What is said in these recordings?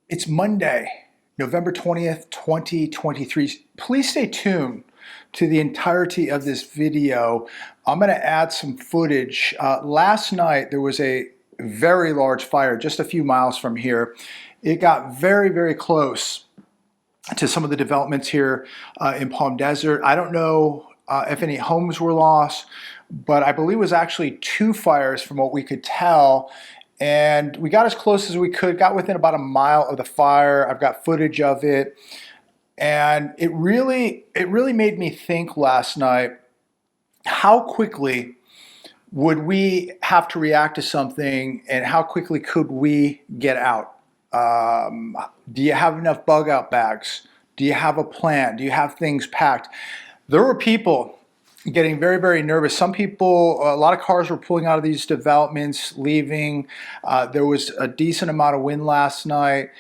It's Monday, November 20th, 2023. Please stay tuned to the entirety of this video. I'm going to add some footage. Last night, there was a very large fire just a few miles from here. It got very, very close to some of the developments here in Palm Desert. I don't know if any homes were lost, but I believe it was actually two fires from what we could tell. And we got as close as we could, got within about a mile of the fire. I've got footage of it. And it really made me think last night, how quickly would we have to react to something and how quickly could we get out? Do you have enough bug out bags? Do you have a plan? Do you have things packed? There were people getting very, very nervous. Some people, a lot of cars were pulling out of these developments, leaving. There was a decent amount of wind last night.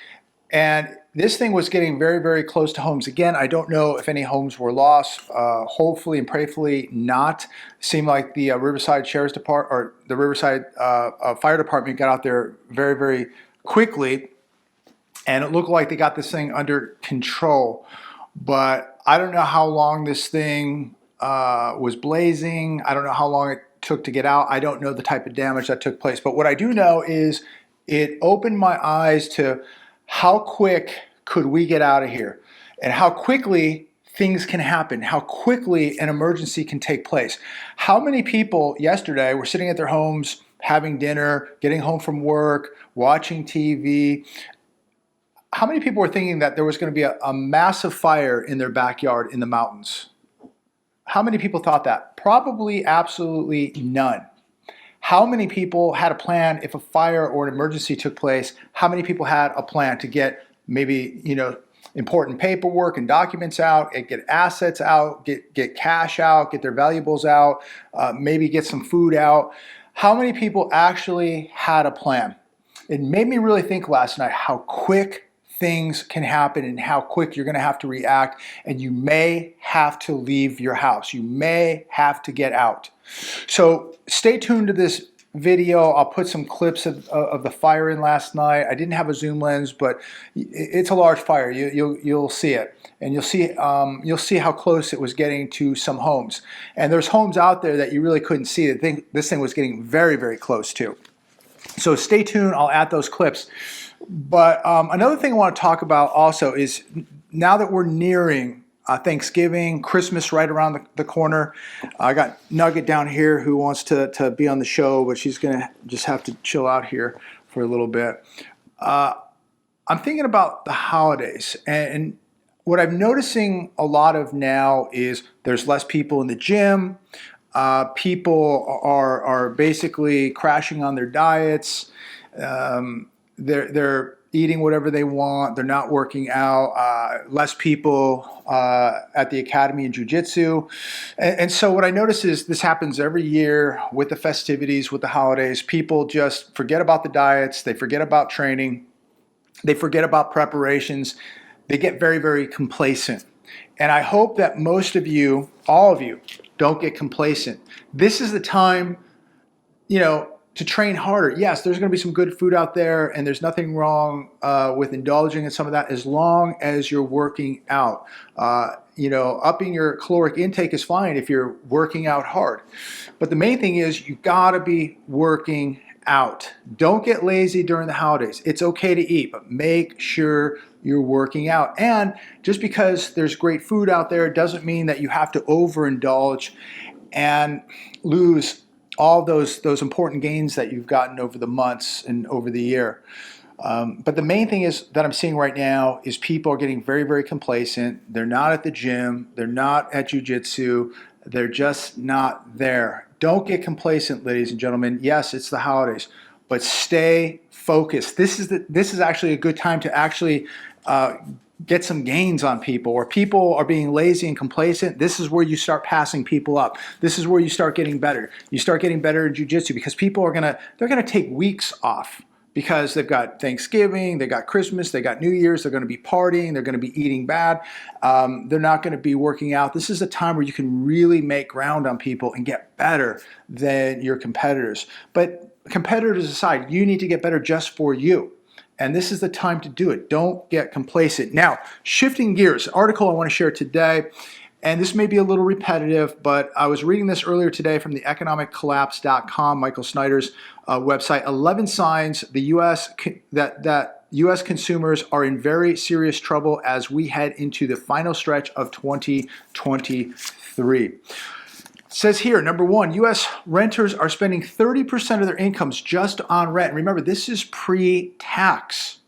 And this thing was getting very, very close to homes. Again, I don't know if any homes were lost. Hopefully and prayerfully not. It seemed like the Riverside Sheriff's Department or the Riverside Fire Department got out there very, very quickly. And it looked like they got this thing under control. But I don't know how long this thing was blazing. I don't know how long it took to get out. I don't know the type of damage that took place. But what I do know is it opened my eyes to how quick could we get out of here and how quickly things can happen, how quickly an emergency can take place. How many people yesterday were sitting at their homes, having dinner, getting home from work, watching TV. How many people were thinking that there was going to be a massive fire in their backyard in the mountains? How many people thought that? Probably absolutely none. How many people had a plan if a fire or an emergency took place? How many people had a plan to get maybe, important paperwork and documents out, and get assets out, get cash out, get their valuables out, maybe get some food out? How many people actually had a plan? It made me really think last night how quick things can happen and how quick you're going to have to react, and you may have to leave your house. You may have to get out. So stay tuned to this video. I'll put some clips of the fire in last night. I didn't have a zoom lens, but it's a large fire. You'll see it, and you'll see how close it was getting to some homes. And there's homes out there that you really couldn't see. This thing was getting very, very close to. So stay tuned. I'll add those clips. But another thing I want to talk about also is now that we're nearing Thanksgiving, Christmas right around the corner. I got Nugget down here who wants to be on the show, but she's going to just have to chill out here for a little bit. I'm thinking about the holidays, and what I'm noticing a lot of now is there's less people in the gym. People are basically crashing on their diets. They're eating whatever they want. They're not working out. Less people at the academy in jiu-jitsu. And so what I notice is this happens every year with the festivities, with the holidays. People just forget about the diets. They forget about training. They forget about preparations. They get very, very complacent. And I hope that most of you, all of you, don't get complacent. This is the time, to train harder. Yes, there's going to be some good food out there, and there's nothing wrong with indulging in some of that as long as you're working out. Upping your caloric intake is fine if you're working out hard. But the main thing is you got to be working out. Don't get lazy during the holidays. It's okay to eat, but make sure you're working out. And just because there's great food out there doesn't mean that you have to overindulge and lose all those important gains that you've gotten over the months and over the year. But the main thing is that I'm seeing right now is people are getting very, very complacent. They're not at the gym. They're not at jiu-jitsu. They're just not there. Don't get complacent, ladies and gentlemen. Yes, it's the holidays, but stay focused. This is actually a good time to actually get some gains on people, or people are being lazy and complacent. This is where you start passing people up. This is where you start getting better. You start getting better in jiu-jitsu because people are they're gonna take weeks off because they've got Thanksgiving, they got Christmas, they got New Year's, they're gonna be partying, they're gonna be eating bad. They're not gonna be working out. This is a time where you can really make ground on people and get better than your competitors. But competitors aside, you need to get better just for you. And this is the time to do it. Don't get complacent. Now, shifting gears, article I want to share today, and this may be a little repetitive, but I was reading this earlier today from the economiccollapse.com, Michael Snyder's website. 11 signs the that U.S. consumers are in very serious trouble as we head into the final stretch of 2023. It says here, number one, U.S. renters are spending 30% of their incomes just on rent. Remember, this is pre-tax.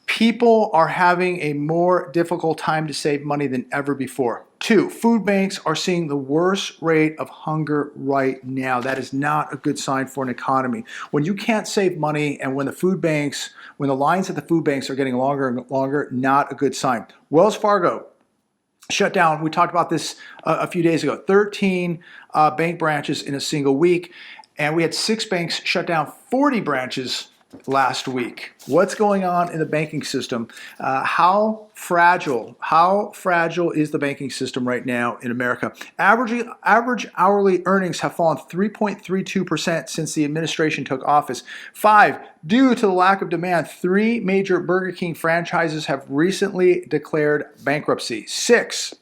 People are having a more difficult time to save money than ever before. Two, food banks are seeing the worst rate of hunger right now. That is not a good sign for an economy. When you can't save money and when the lines at the food banks are getting longer and longer, not a good sign. Wells Fargo shut down, we talked about this a few days ago, 13 bank branches in a single week, and we had 6 banks shut down 40 branches last week. What's going on in the banking system? How fragile is the banking system right now in America? Average hourly earnings have fallen 3.32% since the administration took office. 5, due to the lack of demand, 3 major Burger King franchises have recently declared bankruptcy. 6,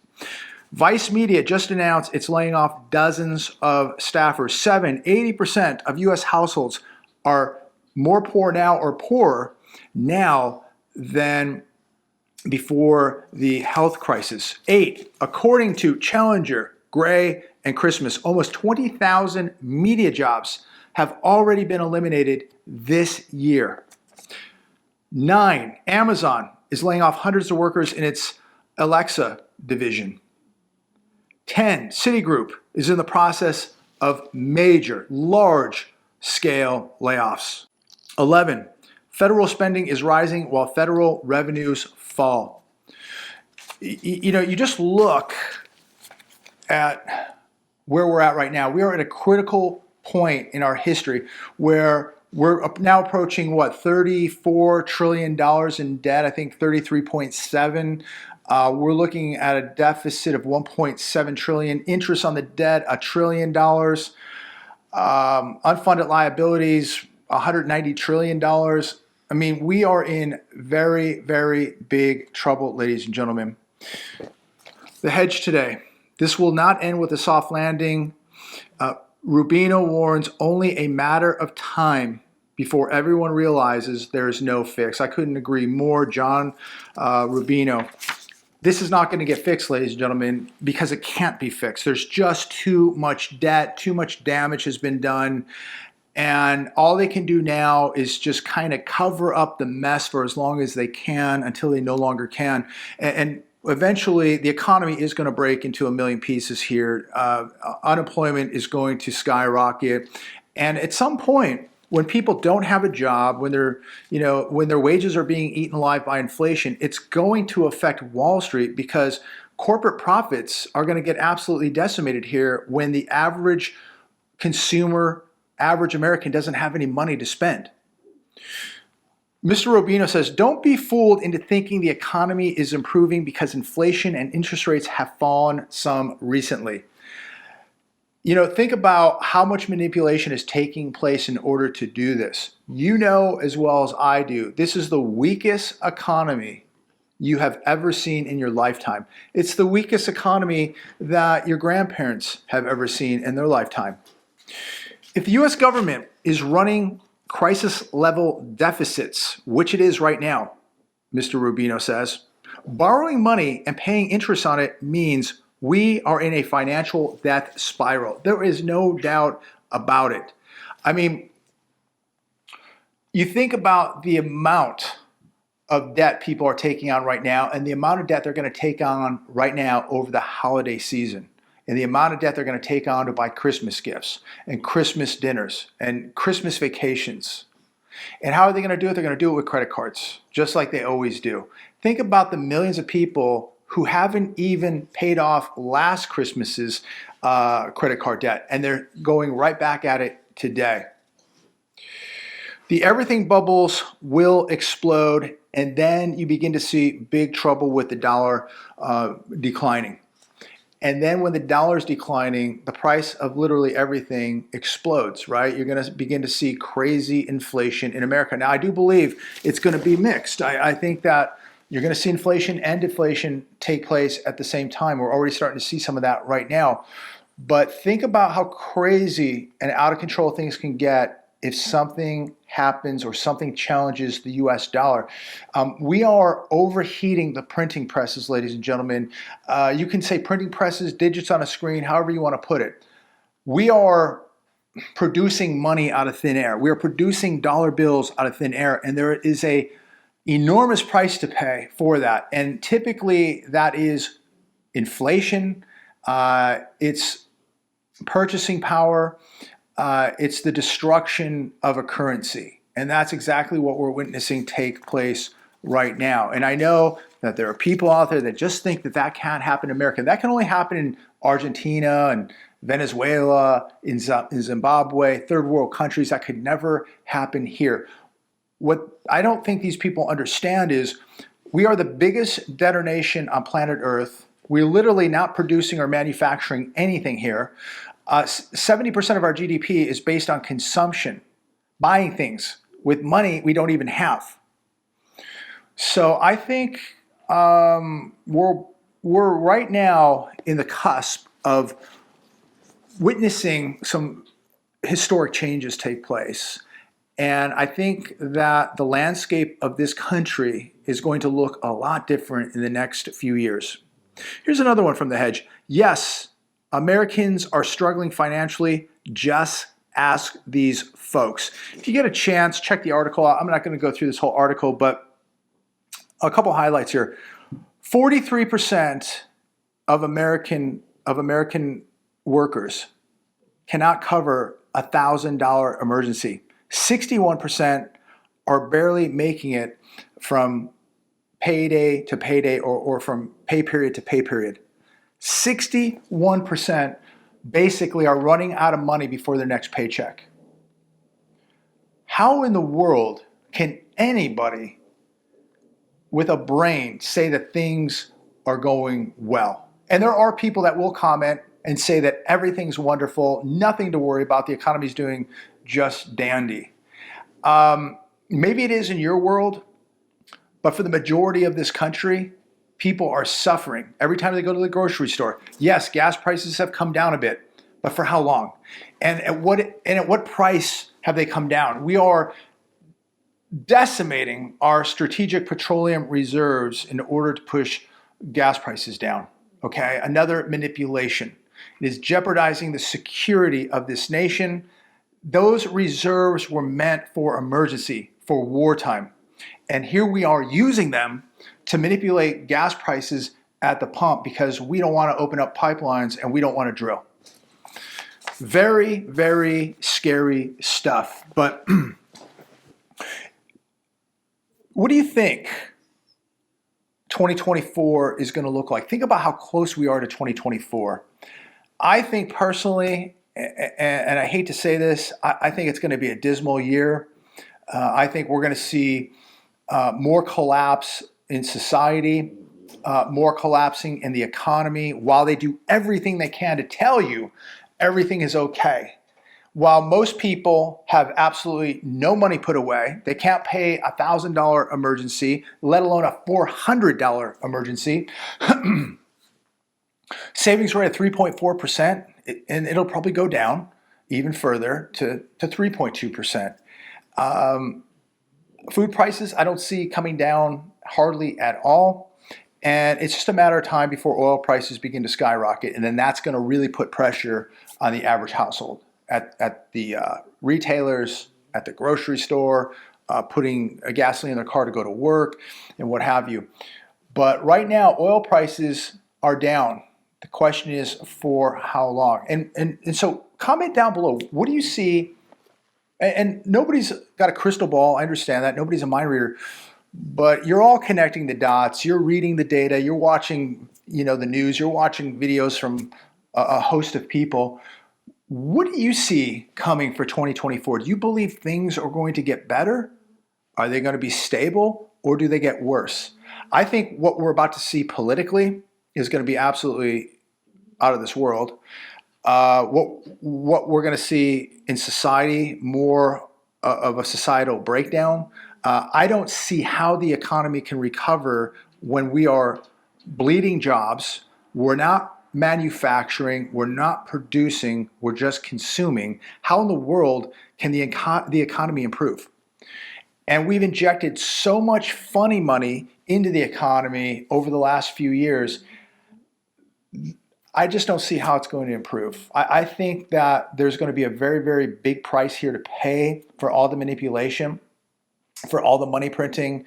Vice Media just announced it's laying off dozens of staffers. 7, 80% of U.S. households are more poor now or poorer now than before the health crisis. 8, according to Challenger, Gray, and Christmas, almost 20,000 media jobs have already been eliminated this year. 9, Amazon is laying off hundreds of workers in its Alexa division. 10, Citigroup is in the process of major, large-scale layoffs. 11, federal spending is rising while federal revenues fall. You just look at where we're at right now. We are at a critical point in our history where we're now approaching, $34 trillion in debt, I think 33.7. We're looking at a deficit of 1.7 trillion, interest on the debt, $1 trillion, unfunded liabilities, $190 trillion. I mean, we are in very, very big trouble, ladies and gentlemen. The hedge today. This will not end with a soft landing. Rubino warns only a matter of time before everyone realizes there is no fix. I couldn't agree more, John Rubino. This is not going to get fixed, ladies and gentlemen, because it can't be fixed. There's just too much debt, too much damage has been done. And all they can do now is just kind of cover up the mess for as long as they can until they no longer can. And eventually, the economy is going to break into a million pieces here. Unemployment is going to skyrocket. And at some point, when people don't have a job, when their wages are being eaten alive by inflation, it's going to affect Wall Street because corporate profits are going to get absolutely decimated here when the average consumer, average American doesn't have any money to spend. Mr. Rubino says, don't be fooled into thinking the economy is improving because inflation and interest rates have fallen some recently. Think about how much manipulation is taking place in order to do this. You know as well as I do, this is the weakest economy you have ever seen in your lifetime. It's the weakest economy that your grandparents have ever seen in their lifetime. If the U.S. government is running crisis-level deficits, which it is right now, Mr. Rubino says, borrowing money and paying interest on it means we are in a financial death spiral. There is no doubt about it. I mean, you think about the amount of debt people are taking on right now and the amount of debt they're going to take on right now over the holiday season. And the amount of debt they're going to take on to buy Christmas gifts and Christmas dinners and Christmas vacations. And how are they going to do it? They're going to do it with credit cards, just like they always do. Think about the millions of people who haven't even paid off last Christmas's credit card debt, and they're going right back at it today. The everything bubbles will explode, and then you begin to see big trouble with the dollar declining. And then when the dollar is declining, the price of literally everything explodes, right? You're going to begin to see crazy inflation in America. Now, I do believe it's going to be mixed. I think that you're going to see inflation and deflation take place at the same time. We're already starting to see some of that right now. But think about how crazy and out of control things can get if something happens or something challenges the US dollar. We are overheating the printing presses, ladies and gentlemen. You can say printing presses, digits on a screen, however you want to put it. We are producing money out of thin air. We are producing dollar bills out of thin air, and there is a enormous price to pay for that. And typically that is inflation, it's purchasing power, it's the destruction of a currency. And that's exactly what we're witnessing take place right now. And I know that there are people out there that just think that that can't happen in America. That can only happen in Argentina and Venezuela, in Zimbabwe, third world countries. That could never happen here. What I don't think these people understand is we are the biggest debtor nation on planet Earth. We're literally not producing or manufacturing anything here. 70% of our GDP is based on consumption, buying things with money we don't even have. So I think we're right now in the cusp of witnessing some historic changes take place. And I think that the landscape of this country is going to look a lot different in the next few years. Here's another one from The Hedge. Yes, Americans are struggling financially. Just ask these folks. If you get a chance, check the article out. I'm not going to go through this whole article, but a couple highlights here. 43% of American workers cannot cover a $1,000 emergency. 61% are barely making it from payday to payday or from pay period to pay period. 61% basically are running out of money before their next paycheck. How in the world can anybody with a brain say that things are going well? And there are people that will comment and say that everything's wonderful, nothing to worry about, the economy's doing just dandy. Maybe it is in your world, but for the majority of this country, people are suffering every time they go to the grocery store. Yes, gas prices have come down a bit, but for how long? And at what price have they come down? We are decimating our strategic petroleum reserves in order to push gas prices down. Okay, another manipulation. It is jeopardizing the security of this nation. Those reserves were meant for emergency, for wartime. And here we are using them to manipulate gas prices at the pump because we don't want to open up pipelines and we don't want to drill. Very, very scary stuff. But what do you think 2024 is going to look like? Think about how close we are to 2024. I think personally, and I hate to say this, I think it's going to be a dismal year. I think we're going to see more collapse in society, more collapsing in the economy, while they do everything they can to tell you everything is okay. While most people have absolutely no money put away, they can't pay a $1,000 emergency, let alone a $400 emergency. Savings rate at 3.4%, and it'll probably go down even further to 3.2%. Food prices, I don't see coming down hardly at all. And it's just a matter of time before oil prices begin to skyrocket. And then that's going to really put pressure on the average household at the retailers, at the grocery store, putting a gasoline in their car to go to work and what have you. But right now, oil prices are down. The question is for how long? And so comment down below. What do you see? And nobody's got a crystal ball. I understand that. Nobody's a mind reader. But you're all connecting the dots. You're reading the data. You're watching, the news. You're watching videos from a host of people. What do you see coming for 2024? Do you believe things are going to get better? Are they going to be stable, or do they get worse? I think what we're about to see politically is going to be absolutely out of this world. What we're going to see in society, more of a societal breakdown. I don't see how the economy can recover when we are bleeding jobs. We're not manufacturing, we're not producing, we're just consuming. How in the world can the economy improve? And we've injected so much funny money into the economy over the last few years. I just don't see how it's going to improve. I think that there's going to be a very, very big price here to pay for all the manipulation, for all the money printing,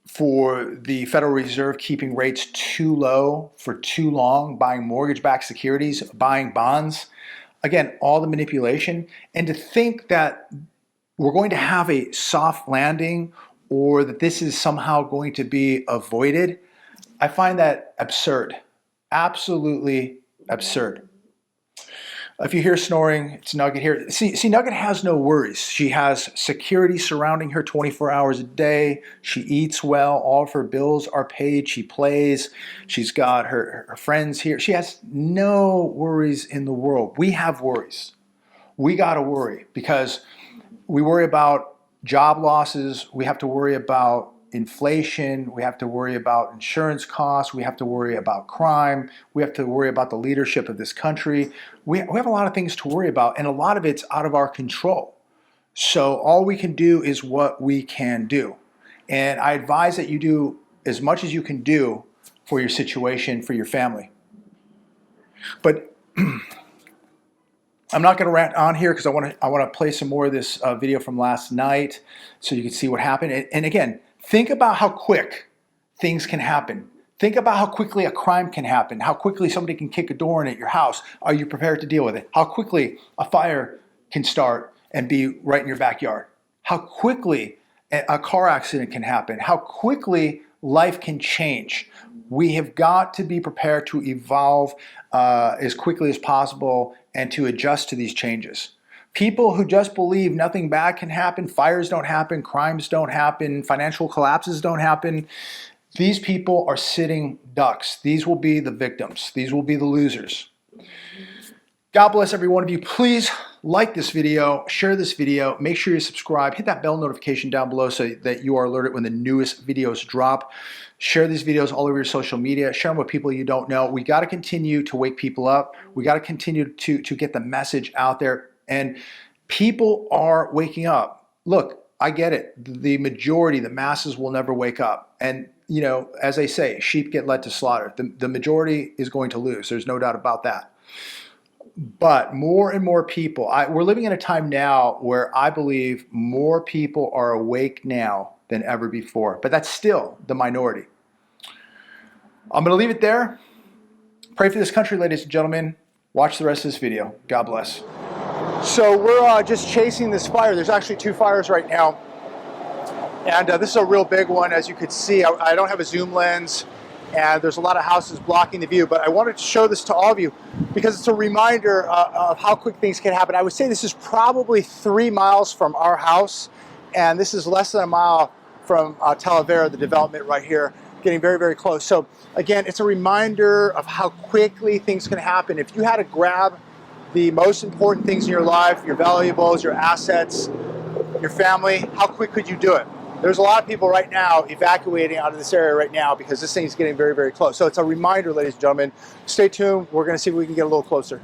for the Federal Reserve keeping rates too low for too long, buying mortgage-backed securities, buying bonds. Again, all the manipulation. And to think that we're going to have a soft landing or that this is somehow going to be avoided, I find that absurd. Absolutely absurd. If you hear snoring, it's Nugget here. See, Nugget has no worries. She has security surrounding her 24 hours a day. She eats well. All of her bills are paid. She plays. She's got her friends here. She has no worries in the world. We have worries. We got to worry because we worry about job losses. We have to worry about inflation, we have to worry about insurance costs, we have to worry about crime, we have to worry about the leadership of this country. We have a lot of things to worry about, and a lot of it's out of our control. So all we can do is what we can do. And I advise that you do as much as you can do for your situation, for your family. But I'm not going to rant on here because I want to play some more of this video from last night so you can see what happened. And again, think about how quick things can happen. Think about how quickly a crime can happen, how quickly somebody can kick a door in at your house. Are you prepared to deal with it? How quickly a fire can start and be right in your backyard. How quickly a car accident can happen. How quickly life can change. We have got to be prepared to evolve as quickly as possible and to adjust to these changes. People who just believe nothing bad can happen, fires don't happen, crimes don't happen, financial collapses don't happen, these people are sitting ducks. These will be the victims. These will be the losers. God bless every one of you. Please like this video, share this video, make sure you subscribe, hit that bell notification down below so that you are alerted when the newest videos drop. Share these videos all over your social media. Share them with people you don't know. We got to continue to wake people up. We got to continue to get the message out there. And people are waking up. Look, I get it. The majority, the masses will never wake up. And, you know, as they say, sheep get led to slaughter. The majority is going to lose. There's no doubt about that. But more and more people, we're living in a time now where I believe more people are awake now than ever before. But that's still the minority. I'm going to leave it there. Pray for this country, ladies and gentlemen. Watch the rest of this video. God bless. So we're just chasing this fire. There's actually two fires right now. And this is a real big one, as you could see. I don't have a zoom lens, and there's a lot of houses blocking the view. But I wanted to show this to all of you because it's a reminder of how quick things can happen. I would say this is probably 3 miles from our house, and this is less than a mile from Talavera, the development right here, getting very, very close. So again, it's a reminder of how quickly things can happen. If you had to grab the most important things in your life, your valuables, your assets, your family, how quick could you do it? There's a lot of people right now evacuating out of this area right now because this thing's getting very, very close. So it's a reminder, ladies and gentlemen. Stay tuned. We're going to see if we can get a little closer.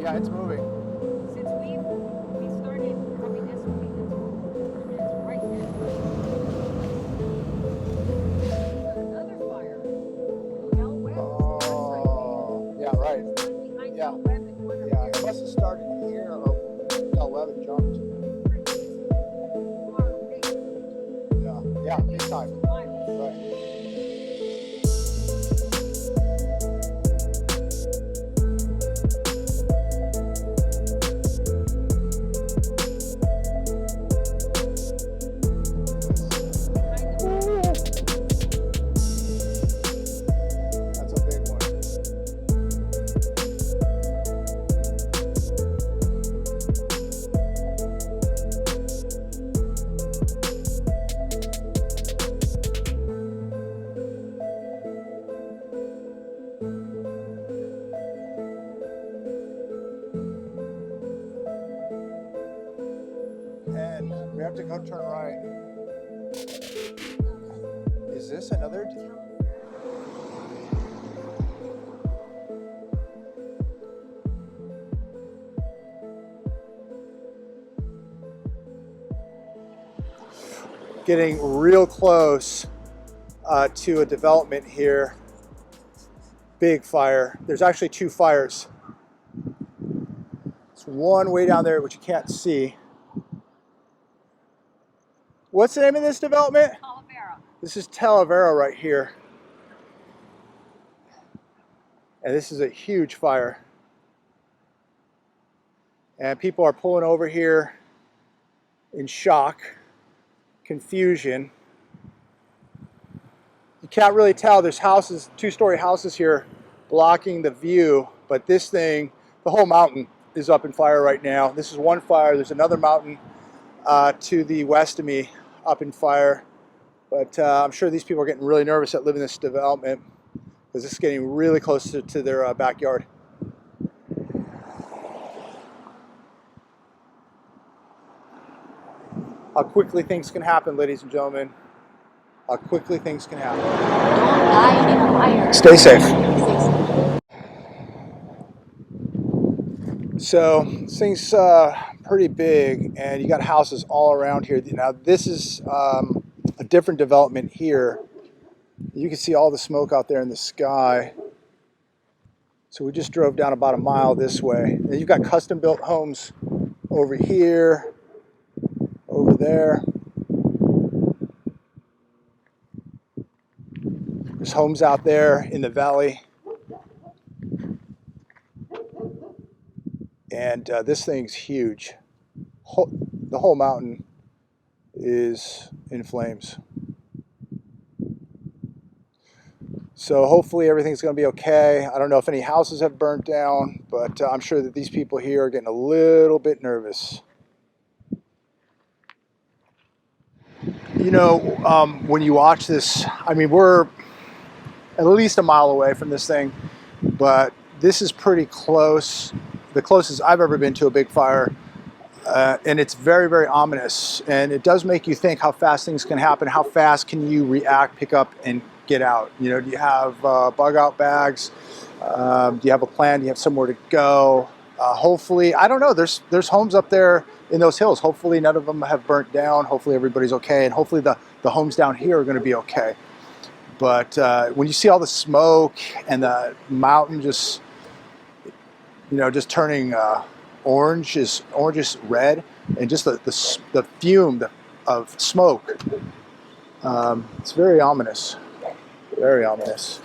Yeah, it's moving. Since we started, I mean, it's right there. Another fire. Out west. Right. Behind Yeah. the 11, one up Yeah, there. it must have started here or the 11 jumped. Far away. Yeah, yeah, big time. Miles. Right. Behind the mountain. That's a big one. And we have to go turn right. Is this another? Getting real close to a development here. Big fire. There's actually two fires. It's one way down there which you can't see. What's the name of this development? Talavera. This is Talavera right here. And this is a huge fire. And people are pulling over here in shock, confusion. You can't really tell. There's houses, two-story houses here blocking the view, but this thing, the whole mountain is up in fire right now. This is one fire. There's another mountain to the west of me up in fire. But I'm sure these people are getting really nervous at living in this development because this is getting really close to their backyard. How quickly things can happen, ladies and gentlemen. How quickly things can happen. Don't die in a fire. Stay safe. Stay safe. So this thing's pretty big, and you got houses all around here. Now this is a different development here. You can see all the smoke out there in the sky. So we just drove down about a mile this way. And you've got custom-built homes over here, over there. There's homes out there in the valley. And this thing's huge. The whole mountain is in flames. So hopefully everything's going to be okay. I don't know if any houses have burnt down, but I'm sure that these people here are getting a little bit nervous. You know, when you watch this, I mean, we're at least a mile away from this thing, but this is pretty close. The closest I've ever been to a big fire. And it's very, very ominous. And it does make you think how fast things can happen. How fast can you react, pick up, and get out? You know, do you have bug out bags? Do you have a plan? Do you have somewhere to go? Hopefully, I don't know. There's homes up there in those hills. Hopefully none of them have burnt down. Hopefully everybody's okay. And hopefully the homes down here are going to be okay. But when you see all the smoke and the mountain just, you know, just turning orange is red, and just the fume of smoke. It's very ominous. Very ominous.